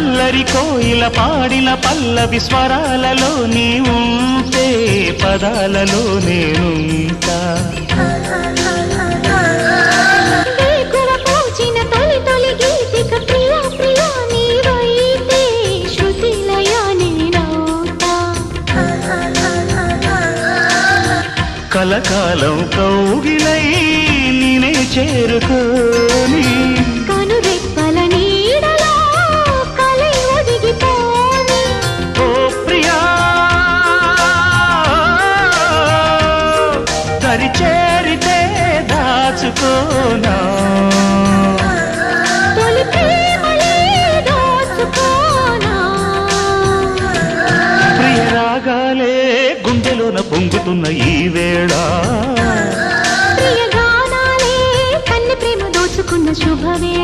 అల్లరి కోయిల పాడిన పల్లవి స్వరాలలో నీ ఉంటే పదాలలో నేనుంటా కలకాలం కౌగిలై నేనే చేరుకోని కనురెప్పల నీడలో కలై ఒదిగిపోని ఓ ప్రియా దరి చేరితే దాచుకోనా తొలి ప్రేమలే దోచుకోనా ప్రియ రాగాలే గుండెలోన పొంగుతున్న ఈ వేళ ప్రియ గానాలే కన్నె ప్రేమ దోచుకున్న శుభవే